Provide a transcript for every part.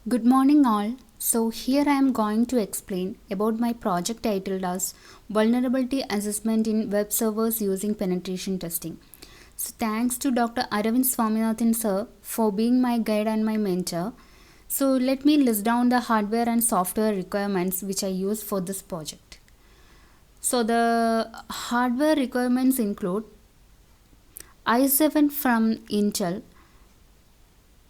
Good morning, all. So, here I am going to explain about my project titled as Vulnerability Assessment in Web Servers Using Penetration Testing. So, thanks to Dr. Aravind Swaminathan sir for being my guide and my mentor. So, let me list down the hardware and software requirements which I use for this project. So, the hardware requirements include i7 from Intel.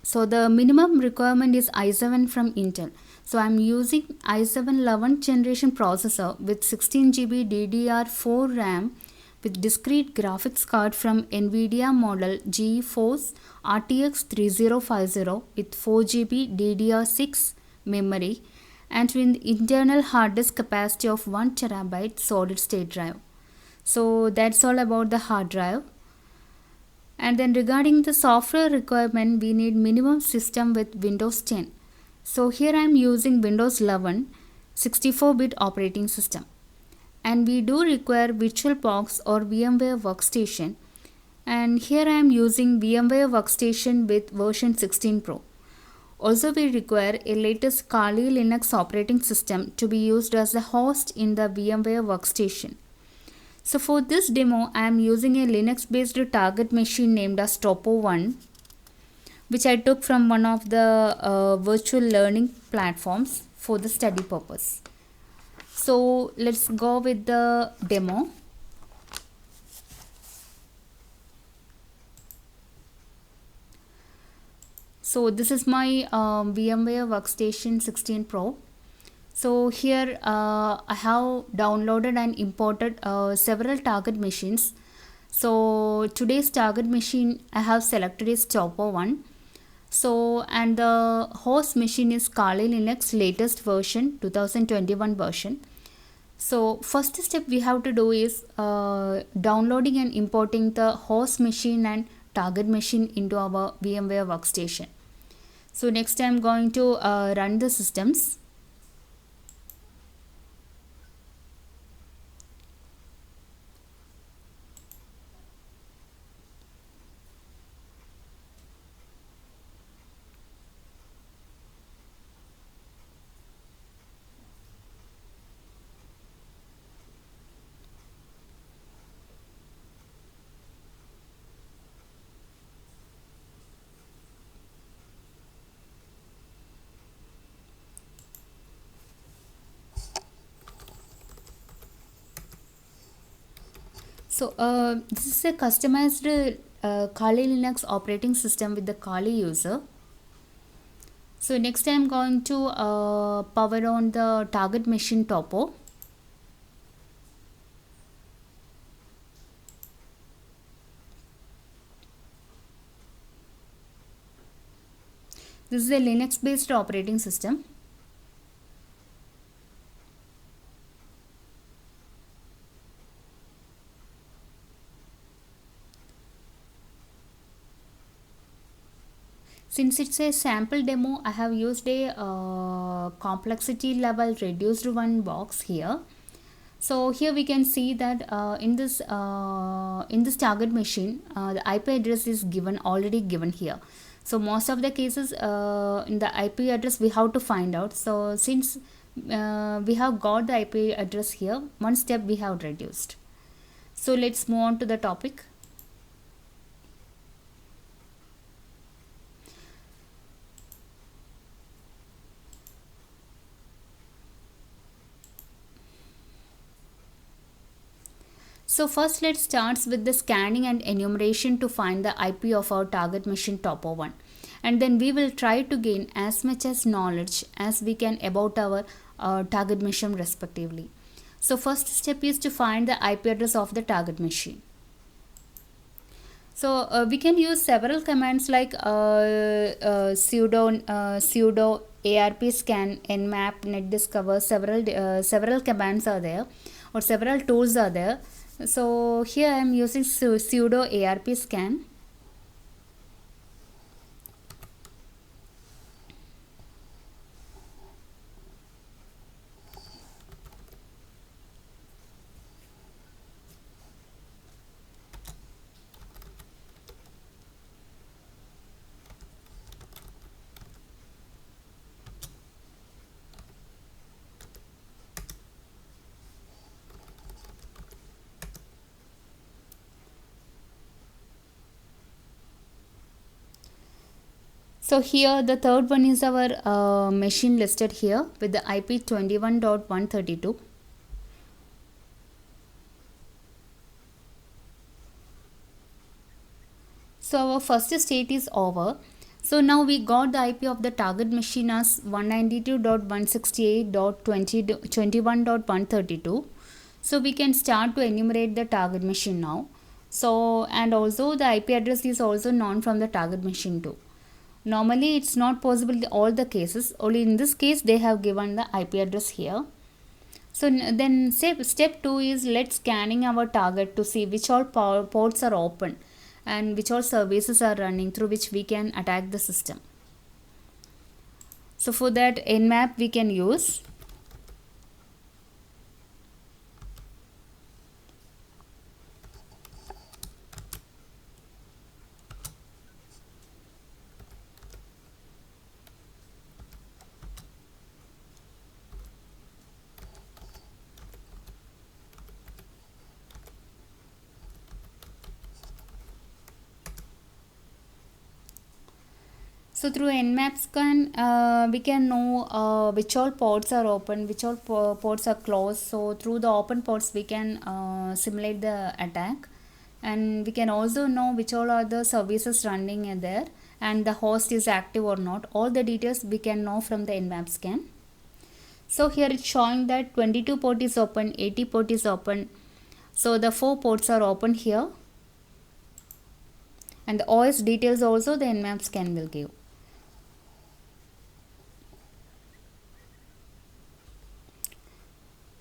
So the minimum requirement is i7 from Intel. So I'm using i7 11th generation processor with 16 GB DDR4 RAM with discrete graphics card from Nvidia model GeForce RTX 3050 with 4 GB DDR6 memory and with internal hard disk capacity of 1 terabyte solid state drive. So that's all about the hard drive. And then regarding the software requirement, we need minimum system with Windows 10. So here I am using Windows 11 64-bit operating system. And we do require VirtualBox or VMware Workstation. And here I am using VMware Workstation with version 16 Pro. Also, we require a latest Kali Linux operating system to be used as a host in the VMware Workstation. So for this demo, I am using a Linux based target machine named as Topo1, which I took from one of the virtual learning platforms for the study purpose. So let's go with the demo. So this is my VMware Workstation 16 Pro. So here I have downloaded and imported several target machines. So today's target machine I have selected is Topo1. So and the host machine is Kali Linux latest version 2021 version. So first step we have to do is downloading and importing the host machine and target machine into our VMware workstation. So next I'm going to run the systems. So this is a customized Kali Linux operating system with the Kali user. So next I'm going to power on the target machine Topo. This is a Linux based operating system. Since it's a sample demo, I have used a complexity level reduced one box here. So here we can see that in this target machine, the IP address is given already given here. So most of the cases in the IP address we have to find out. So since we have got the IP address here, one step we have reduced. So let's move on to the topic. So first let's start with the scanning and enumeration to find the IP of our target machine Topo1, and then we will try to gain as much as knowledge as we can about our target machine respectively. So first step is to find the IP address of the target machine. So we can use several commands like sudo arp scan nmap netdiscover. Several commands are there, or several tools are there. So here I am using sudo arp scan. So here the third one is our machine listed here with the IP 21.132. So our first state is over. So now we got the IP of the target machine as 192.168.20.21.132. So we can start to enumerate the target machine now. So and also the IP address is also known from the target machine too. Normally it's not possible in all the cases, only in this case they have given the IP address here. So then step 2 is let's scanning our target to see which all ports are open and which all services are running through which we can attack the system. So for that Nmap we can use. So through Nmap scan, we can know which all ports are open, which all ports are closed. So through the open ports, we can simulate the attack, and we can also know which all are the services running in there, and the host is active or not. All the details we can know from the Nmap scan. So here it's showing that 22 port is open, 80 port is open. So the 4 ports are open here, and the OS details also the Nmap scan will give.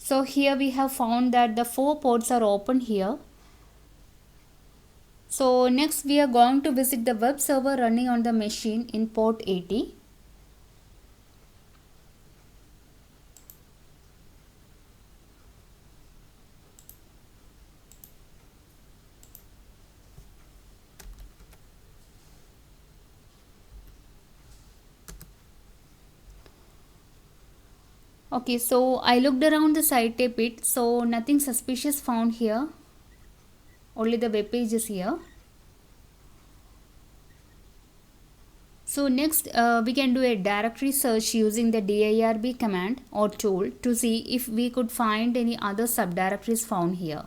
So here we have found that the 4 ports are open here. So next we are going to visit the web server running on the machine in port 80. Okay, so I looked around the site a bit, so nothing suspicious found here. Only the web page is here. So next we can do a directory search using the dirb command or tool to see if we could find any other subdirectories found here.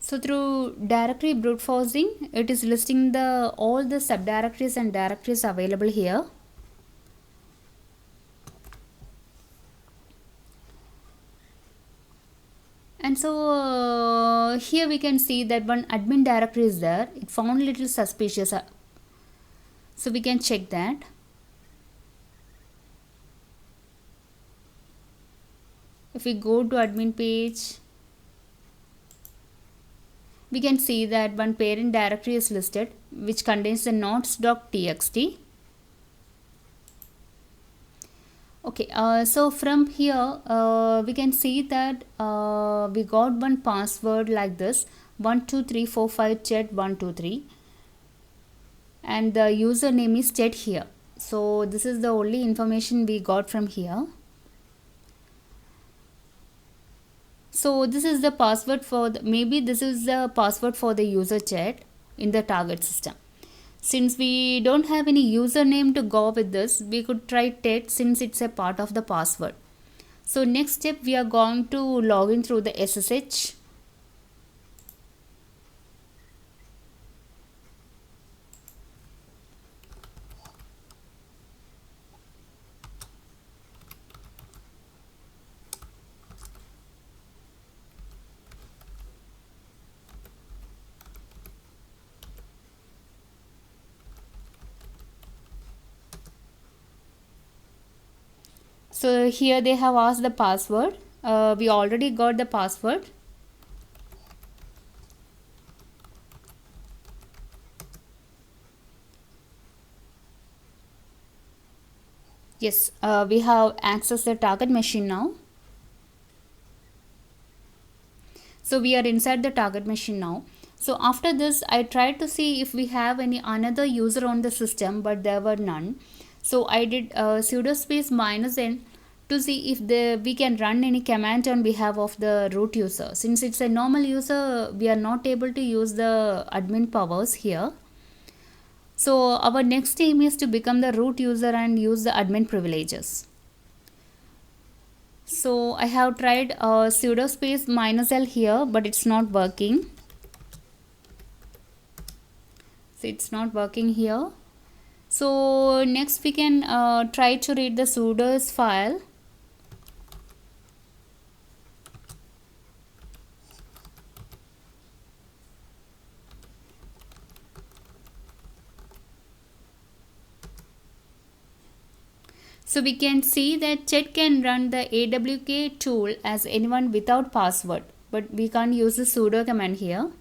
So through directory brute forcing, it is listing the all the subdirectories and directories available here. And so here we can see that one admin directory is there. It found little suspicious. So we can check that. If we go to admin page, we can see that one parent directory is listed which contains the notes.txt. Okay, so from here we can see that we got one password like this 12345 chat 123, and the username is chat here. So this is the only information we got from here. So this is the password for maybe this is the password for the user chat in the target system. Since we don't have any username to go with this, we could try TET since it's a part of the password. So next step, we are going to log in through the SSH. So here they have asked the password. We already got the password. Yes, we have accessed the target machine now. So we are inside the target machine now. So after this, I tried to see if we have any another user on the system, but there were none. So I did sudo space minus n to see if we can run any command on behalf of the root user. Since it's a normal user, we are not able to use the admin powers here. So our next aim is to become the root user and use the admin privileges. So I have tried sudo space minus l here, but it's not working. So it's not working here. So next we can try to read the sudo's file. So we can see that Chet can run the AWK tool as anyone without password, but we can't use the sudo command here.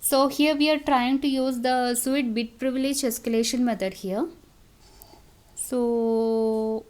So here we are trying to use the suite bit privilege escalation method here. So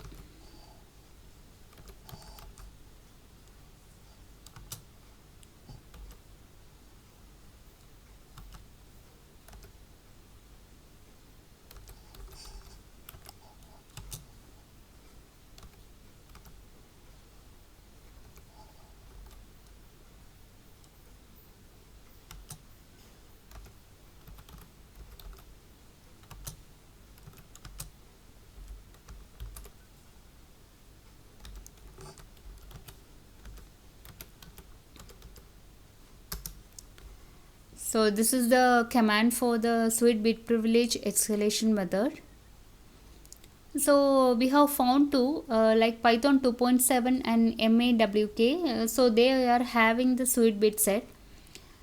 So this is the command for the suite bit privilege escalation method. So we have found two like Python 2.7 and MAWK. So they are having the suite bit set.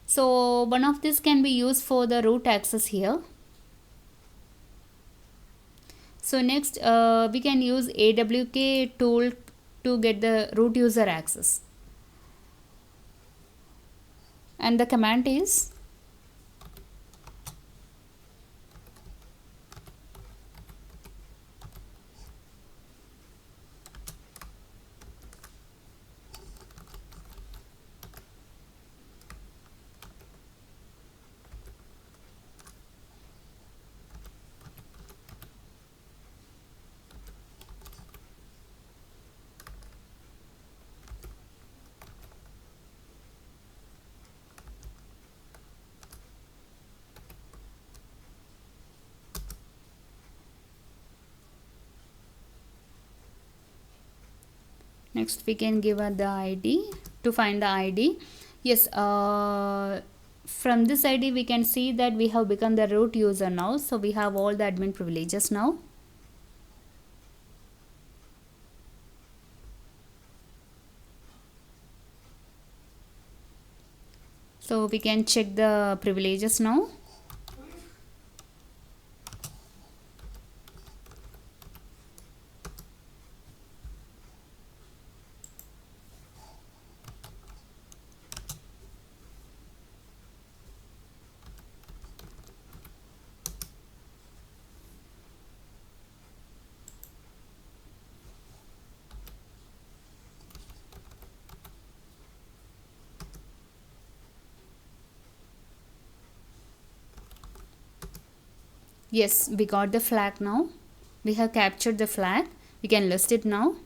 So one of this can be used for the root access here. So next we can use AWK tool to get the root user access. And the command is next we can give the ID to find the ID. Yes, from this ID we can see that we have become the root user now. So we have all the admin privileges now. So we can check the privileges now. Yes, we got the flag now. We have captured the flag. We can list it now.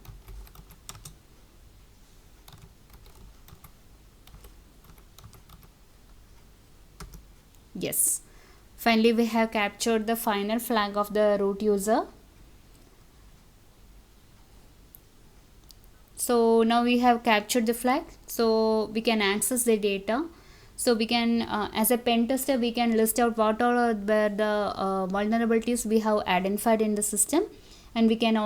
Yes. Finally, we have captured the final flag of the root user. So now we have captured the flag. So we can access the data. So we can, as a pen tester, we can list out what all are the vulnerabilities we have identified in the system, and we can also